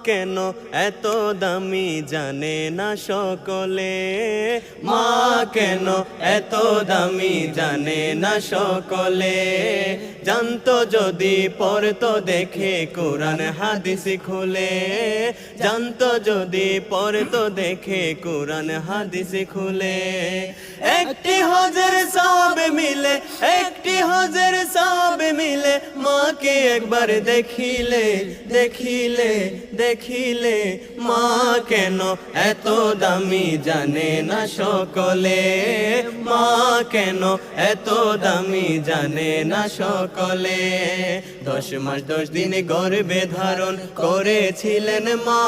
কেন এত দামি জানে না সকলে, মা কেন এত দামি জানে না সকলে। জানতো যদি পড়তো দেখে কোরআন হাদিস খুলে, জানতো যদি পড়তো দেখে কোরআন হাদিস খুলে। একটি হজের সওয়াব মিলে, একটি হজের সওয়াব মিলে, মাকে একবার দেখিলে দেখিলে দেখিলে। মা কেন এত দামি জানে না সকলে, মা কেন এত দামি জানে না সকলে। 10 মাস 10 দিন গর্ভে ধারণ করেছিলেন মা,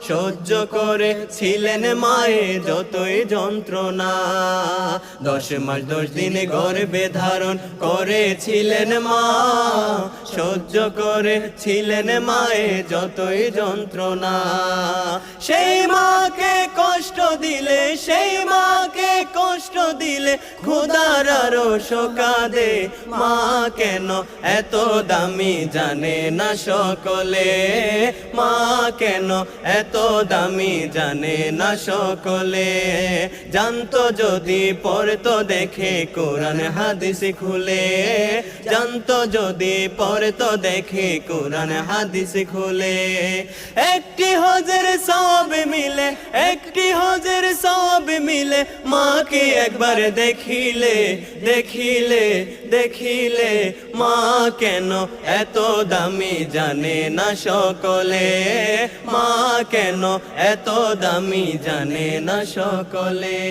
সহ্য করেছিলেন মায়ে যতই যন্ত্রণা। 10 মাস 10 দিন গর্ভে ধারণ করেছিলেন মা, সহ্য করেছিলেন মায়ে যতই যন্ত্রণা। সেই মাকে কষ্ট দিলে, সেই মাকে কষ্ট দিলে খোদার আরশ কাঁদে। মা কেন এত দামি জানে না সকলে, মা কেন এত দামি জানে না সকলে। জানতো যদি পড়তো দেখে কোরআন হাদিস খুলে, জানতো যদি পড়তো দেখে কোরআন হাদিস খুলে। একটি হজের সওয়াব মিলে, একটি হজের সওয়াব মিলে, মাকে একবার দেখিলে দেখিলে দেখিলে। মা কেন এত দামি জানে না সকলে, মা কেন এত দামি জানে না সকলে।